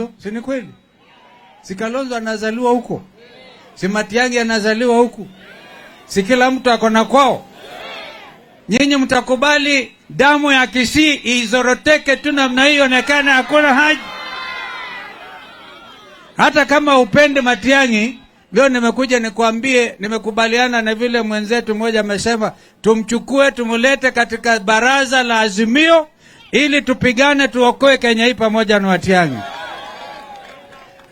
Kalonzo, si ni kweli? Si Kalonzo anazaliwa huko? Si Matiangi anazaliwa huko? Si kila mtu akona kwao? Nyinyi mtakubali damu ya Kisii izoroteke tu namna hiyo, onekana hakuna haja? Hata kama upende Matiangi, leo nimekuja nikwambie, nimekubaliana na vile mwenzetu mmoja amesema, tumchukue tumulete katika baraza la Azimio ili tupigane tuokoe Kenya hii pamoja na Matiangi.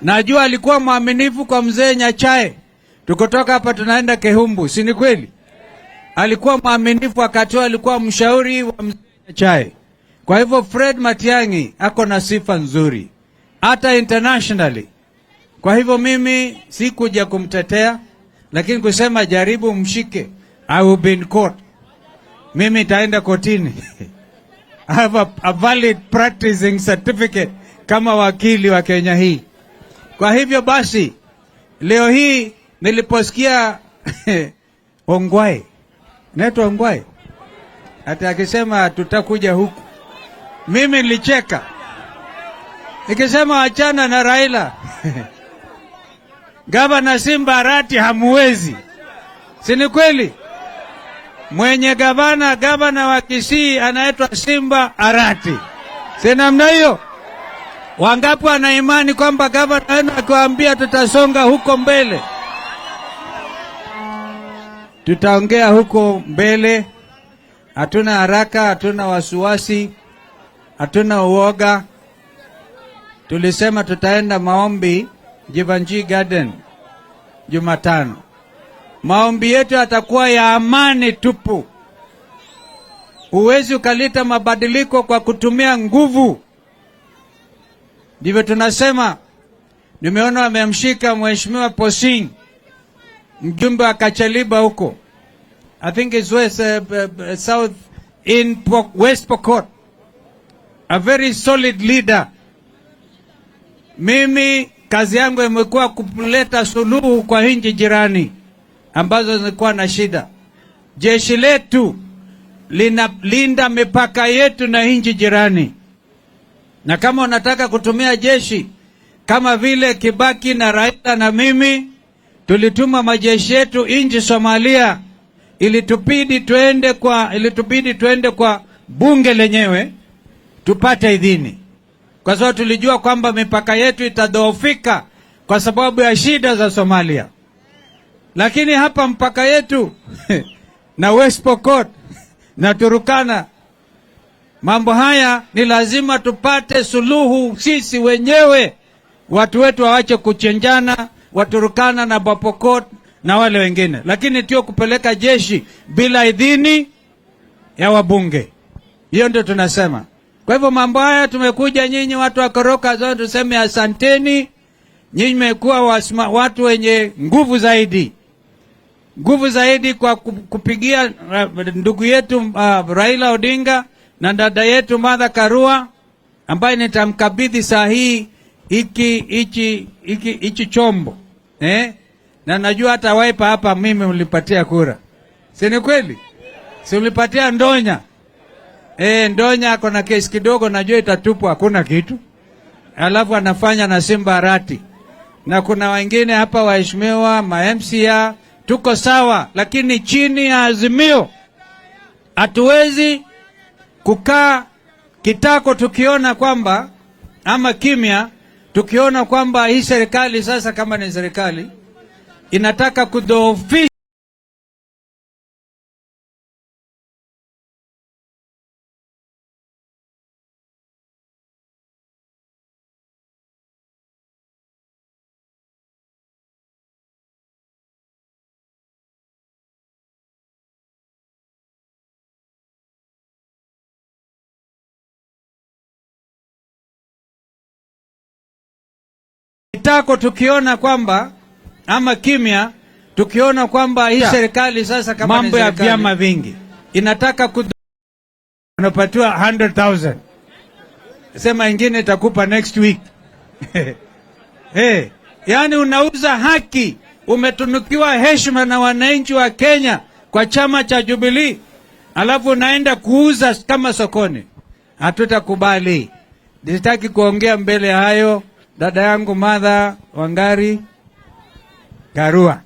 Najua alikuwa mwaminifu kwa mzee Nyachae. Tukotoka hapa tunaenda Kehumbu, si ni kweli? Alikuwa mwaminifu wakati alikuwa mshauri wa mzee Nyachae. Kwa hivyo Fred Matiangi ako na sifa nzuri hata internationally. Kwa hivyo mimi sikuja kumtetea, lakini kusema jaribu mshike, I will be in court. Mimi itaenda kotini. I have a valid practicing certificate kama wakili wa Kenya hii. Kwa hivyo basi, leo hii niliposikia Ongwae, neto Ongwae, hata akisema tutakuja huku, mimi nilicheka. Nikisema achana na Raila. Gavana Simba Arati hamuwezi. Si ni kweli? Mwenye gavana wa Kisii anaitwa Simba Arati. Si namna hiyo? Wangapi wana imani kwamba gavana akiwaambia tutasonga huko mbele? Tutaongea huko mbele. Hatuna haraka, hatuna wasiwasi, hatuna uoga. Tulisema tutaenda maombi Jivanji Garden Jumatano. Maombi yetu yatakuwa ya amani tupu. Huwezi ukaleta mabadiliko kwa kutumia nguvu. Ndivyo tunasema. Nimeona wamemshika Mheshimiwa Posing, mjumbe wa Kachaliba huko. I think it's south in West Pokot. A very solid leader. Mimi kazi yangu imekuwa kuleta suluhu kwa nchi jirani ambazo zilikuwa na shida. Jeshi letu linalinda mipaka yetu na nchi jirani. Na kama unataka kutumia jeshi kama vile Kibaki na Raila na mimi tulituma majeshi yetu nchi Somalia, ilitubidi tuende kwa bunge lenyewe tupate idhini. Kwa sababu tulijua kwamba mipaka yetu itadhoofika kwa sababu ya shida za Somalia. Lakini hapa mpaka yetu na West Pokot na Turkana, mambo haya ni lazima tupate suluhu sisi wenyewe. Watu wetu waache kuchenjana, Waturkana na Bapokot na wale wengine. Lakini tio kupeleka jeshi bila idhini ya wabunge. Hiyo ndio tunasema. Kwa hivyo mambo haya tumekuja nyinyi watu wa Koroka zote tuseme asanteni. Nyinyi mmekuwa watu wenye nguvu zaidi. Nguvu zaidi kwa kupigia ndugu yetu Raila Odinga na dada yetu Martha Karua, ambaye nitamkabidhi saa hii iki chombo. Na najua hata waipa hapa mimi ulipatia kura. Si ni kweli? Si ulipatia Ndonya? Ndonya kuna kesi kidogo najua itatupwa hakuna kitu. Alafu anafanya na Simba Arati. Na kuna wengine hapa waheshimiwa MSIITIKIE, tuko sawa, lakini chini ya Azimio hatuwezi kukaa kitako tukiona kwamba ama kimya tukiona kwamba hii serikali sasa, kama ni serikali inataka kudhoofisha kitako tukiona kwamba ama kimya tukiona kwamba hii serikali sasa, kama mambo ya vyama vingi inataka unapatiwa 100,000, sema ingine itakupa next week. Yani unauza haki. Umetunukiwa heshima na wananchi wa Kenya kwa chama cha Jubilee, alafu unaenda kuuza kama sokoni. Hatutakubali. Sitaki kuongea mbele hayo. dada yangu Martha Wangari Karua.